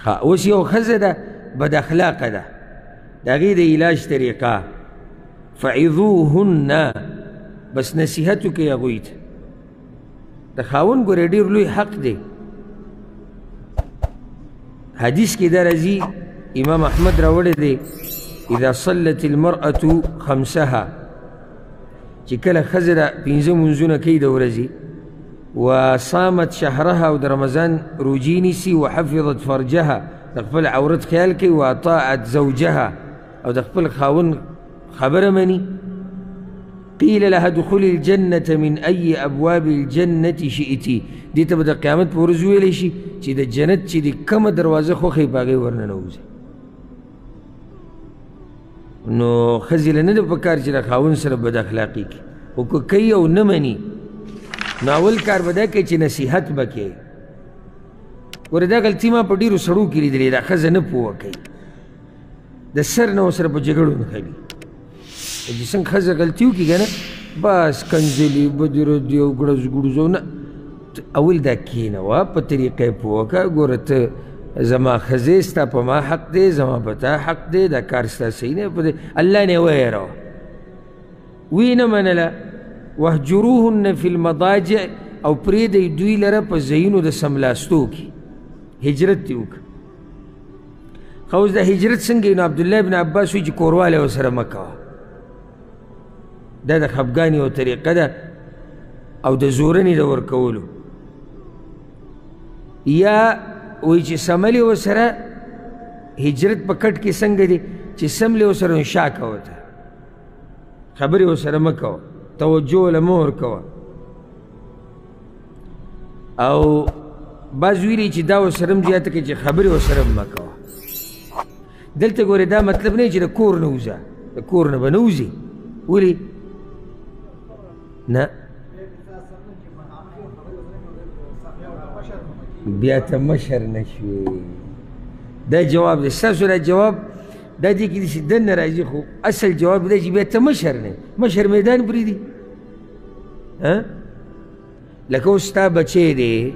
اوس یو ښځه ده بد اخلاقه ده، د هغې د علاج طریقه فعظوهن، بس نصیحت وکړئ هغوی ته. د خاوند ګورې ډېر لوی حق دی. حدیث کې دا راځي، امام احمد راوړی دی، اذا صلت المرأة خمسها، چې کله ښځه ده پنځه لمونځونه کوي د ورځې، وصامت شهرها، او د رمضان روجې نیسي، وحفظت فرجها، د خپل عورت خیال کوي، واطاعت زوجها، او د خپل خاوند خبره مني، قیل لها ادخلي الجنة من أي أبواب الجنة شئتي، دې ته به د قیامت په ورځ ویلی شي چې د جنت چې د کومه دروازه خوښوي په هغې ورننوځي. نو ښځې له نه ده په کار چې د خاوند سره بد اخلاقي کړي، خو که کوي او نه مني نو اول کار به دا کوي چې نصیحت به کوي. ګوره دا غلطي ما په ډېرو سړو کې لیدلې، دا ښځه نه پوه کوي، د سر نه ورسره په جګړو نښلي. چې څنګه ښځه غلطي وکړي که نه، بس کنځلي بدې ردې او ګړز ګړوز او نه، اول دا کښېنوه، په طریقه یې پوه کړه. ګوره ته زما ښځې ستا په ما حق دی، زما په تا حق دی، دا کار ستا صحیح نه دی، الله نه ویروه. وی نه منله، وهجروهن فی المضاجع، او پرېږدئ دوی لره په ځایونو د سملاستو کې، هجرت دې وکړه. ښه اوس دا هجرت څنګه نو عبدالله بن عباس وایي چې کوروالی ورسره مه کوه، دا د خفګان یو طریقه ده او د زورنې د ورکولو. یا وایي چې سملې ورسره هجرت په کټ کې څنګه دی چې سملې ورسره انشا کوه، ته خبرې ورسره مه کوه، توجه له مه ورکوه. او بعض ویلي چې دا ورسره هم زیاته کوي چې خبرې ورسره هم مه کوه. دلته ګورې دا مطلب نه چې د کور نه وځه، د کور نه به نه وځې. ولې؟ نه بیا ته مشر نه شوې. دا جواب دی، ستاسو دا جواب دا دې کې داسې دننه راځي، خو اصل جواب دی چې بیا ته مشر نه، مشر میدان پرېږدي. لکه اوس ستا بچی دی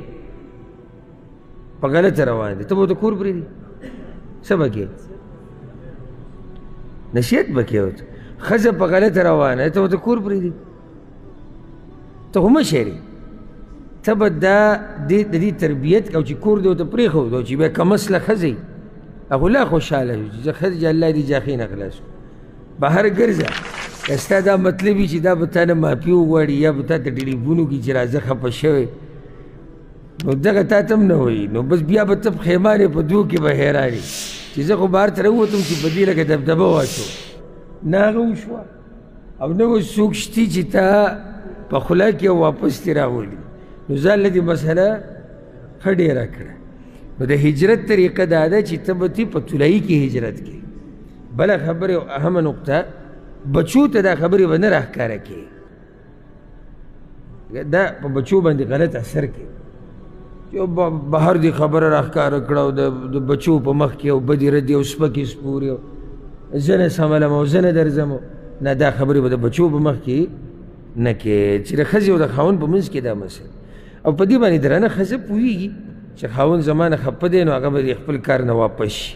په غلطه روان دی، ته به ورته کور پرېږدي؟ څه به کوې؟ نصیحت به کوې ورته. ښځه په غلطه روانه ده، ته ورته کور پرېږدي؟ ته خو مشر یې، ته به د دې تربیت کوو چې کور دې ورته پرېښودو چې بیا کمسله ښځه یي، هغه لا خوشحاله شو چې ښځه الله دې جاخې نه خلاص کړو. بهر ګرځه، که ستا دا مطلب وي چې دا به تا نه معافي وغواړي یا به تا ته ټلیفون وکړي چې راځه خفه شوی، نو دغه تا ته هم نه وایي، نو بس بیا به ته پښیمانې په دوو کې به حیران یې چې زه خو بهر ته راووتم چې په دې لکه دبدبه واچو. نه هغه وشوه او نه اوس څوک شتي چې تا په خوله کې واپس ترې راولي. نو ځان له دې مسله ښه ډېره کړه. نو د هجرت طریقه دا ده چې ته به تې په طلایي کې هجرت کوې. بله خبره او اهمه نقطه، بچو ته دا خبرې به نه راښکاره کوې، دا په بچو باندې غلط اثر کوي چې بهر دې خبره راښکاره کړه او د بچو په مخ کې او بدې ردې او سپکې سپورې او زه نه سملم او زه نه درځم. نه، دا خبرې به د بچو په مخ کې نه کوې چې د ښځې او د خاوند په منځ کې دا مسله. او په دې باندې درانه ښځه پوهېږي چې خاوند زما نه خفه دی، نو هغه به د خپل کار نه واپس شي.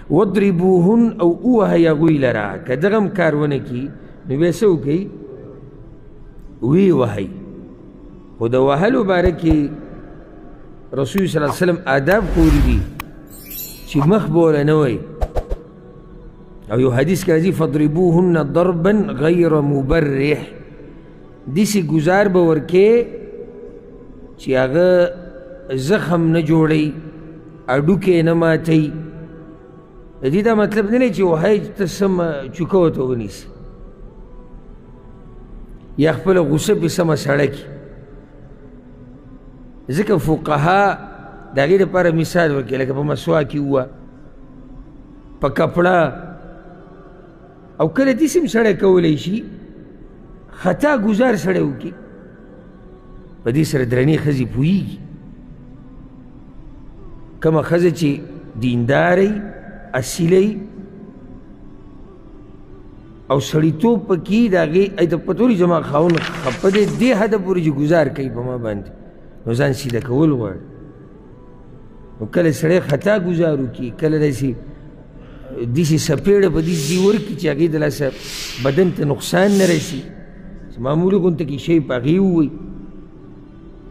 وضربوهن، او ووهئ هغوی لره. که دغه هم کار ونه کړي نو بیا څه وکړئ؟ ویې وهئ. خو د وهلو باره کې رسول صلی الله علیه وسلم آداب ښوولي دي چې مخ به وله نه وایي. او یو حدیث کې راځي فضربوهن ضربا غیر مبرح، داسې ګزار به ورکې چې هغه زخم نه جوړوي، اډوکې نه ماتوي. د دې دا مطلب نه دی چې وهی ته سمه چوکه ورته ونیسي یا خپله غوسه پې سمه سړه کړي. ځکه فقها د هغې دپاره مثال ورکوي، لکه په مسواک کې ووه، په کپړه، او کله داسې هم سړی کولی شي خطا ګزار سړی وکړي. په دې سره درنې ښځې پوهېږي. کومه ښځه چې دینداره یي، اصیله یي او سړیتوب پکې د هغې ته پته ولري زما خاوند خفه دی، دې حده پورې چې ګزار کوي په ما باندې، نو ځان سیده کول غواړي. نو کله سړی خطا ګزار وکړي، کله داسې سپېړه په داسې ځای ورکړي چې هغې د لاسه بدن ته نقصان نه رسي، معمولي غونته کې شی په هغې ووایي،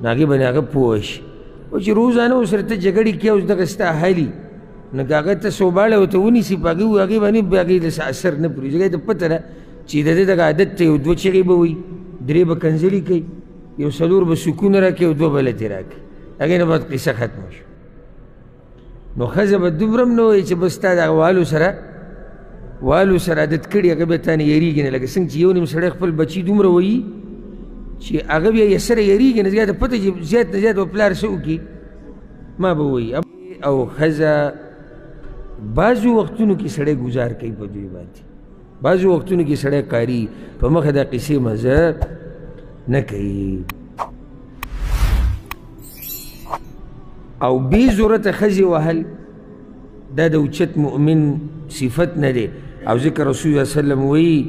نو هغې باندې هغه پوه شي. او چې روزانه ورسره ته جګړې کړې او دغه ستا حالي، نو که هغه ته سوباړه ورته ونیسي په هغې هغې باندې هغې له اثر نه پرېږدي. ځکه ته پته ده چې د ده دغه عادت ته یو 2 چغې به وایي، 3 به کنځلي کوي، یو 4 به سکون راکړي او 2 به لتې راکړي، هغې نه بعد قصه ختمه شو. نو ښځه به دومره هم نه وایي چې بس تا دغه والو سره عادت کړي، هغه بیا تا نه یېرېږي نه. لکه څنګه چې یو نیم سړی خپل بچي دومره وایي چې هغه بیا یې سره یېرېږي نه، ځکه ته پته چې زیات نه زیات به پلار څه وکړي، ما به وایي. او ښځه بعضو وختونو کې سړی ګزار کوي په دوی باندې، بعضو وختونو کې سړی قاري په مخه دا قصې مزه نه کوي. او بې ضرورته ښځې وهل دا د اوچت مؤمن صفت نه دی. او ذکر رسول الله صلی الله علیه وسلم وایي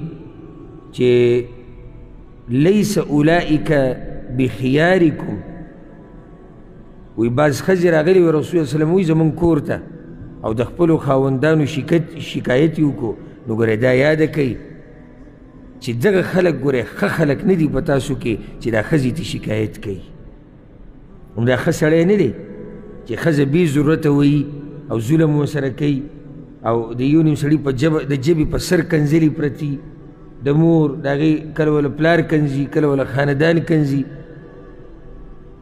چې لیس اولئک بخیارکم، وی بعض ښځې راغلي وي رسول الله صلی الله علیه وسلم وایي زمونږ کور ته او د خپلو خاوندانو شکایت یې وکړو، نو ګورئ دا یاده کوي چې دغه خلک ګورئ ښه خلک نه دي په تاسو کې چې دا ښځې ته شکایت کوي. همدا ښه سړی نه دی چې ښځه بې ضرورته وایي او ظلم ورسره کوي، او د یو نیم سړي د ژبې په سر کنځلې پرتي، د مور د هغې کله وله پلار کنځي، کله وله خاندان کنځي،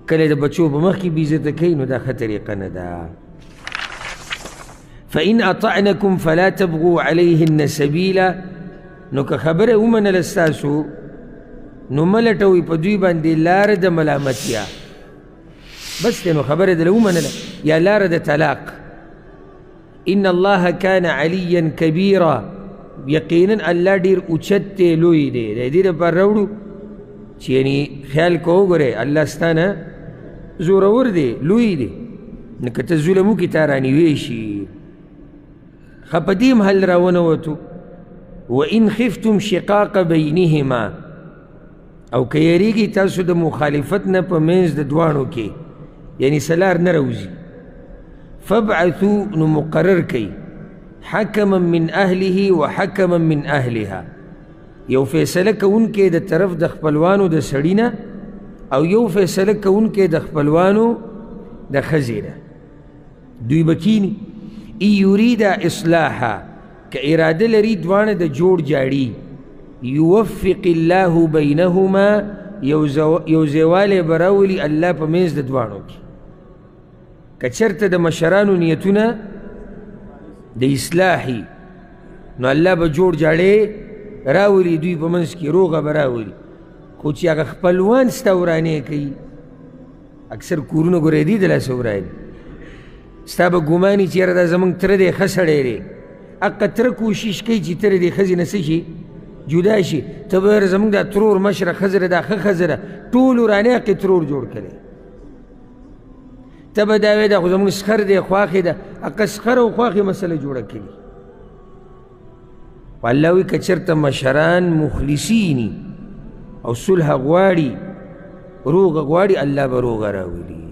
کله د بچو په مخ کې بې عزته کوي، نو دا ښه طریقه نه ده. فإن أطعنكم فلا تبغوا عليهن سبيلا، نو که خبره ومنله ستاسو نو مه لټوئ په دوی باندې لاره د ملامتیا، بس دی نو خبره دله ومنله، یا لاره د طلاق. ان الله كان عليا كبيرا، یقینا الله ډېر اوچت دی، لوی دی. د دې دپاره راوړو چې یعنې خیال کوو ګورئ الله ستا نه زورور دی، لوی دی، نو که ته ظلم وکړې تا رانیوی شي. ښه په دې هم حل راونوتو. وإن خفتم شقاق بینهما، او که یریږي تاسو د مخالفت نه په منځ د دواړو کې، یعنی سلار نه راوځي، فابعثوا، نو مقرر کوي، حکما من اهله و حکما من اهلها، یو فیصله کوونکی د طرف د خپلوانو د سړي نه او یو فیصله کوونکی د خپلوانو د ښځې نه. دوی به کیني. ای یریدا اصلاحا، که اراده لري دواړه د جوړ جاړي، یوفق الله بینهما، یو زیوالی به راولي الله په منځ د دواړو کې. که چېرته د مشرانو نیتونه د اصلاحي، نو الله به جوړ جاړی راولي دوی په منځ کې، روغه به راولي. خو چې هغه خپلوان ستا ورانې کوي، اکثر کورونه ګورئ دي د لاسه وراني، ستا به ګماني چې یاره دا زمونږ تره دی ښه سړی دی، هغه تره کوشش کوي چې تره دې ښځې نه څه شي جدا شي، ته به یاره زمونږ دا ترور مشره ښځه ده دا ښه ښځه ده، ټول ورانې هغې ترور جوړ کړی، ته به دا وایې دا خو زمونږ سخر دی خواښې ده، هغه سخر او خواښې مسله جوړه کړي. الله وایي که چېرته مشران مخلصیني او صلح غواړي، روغه غواړي، الله به روغه راولي.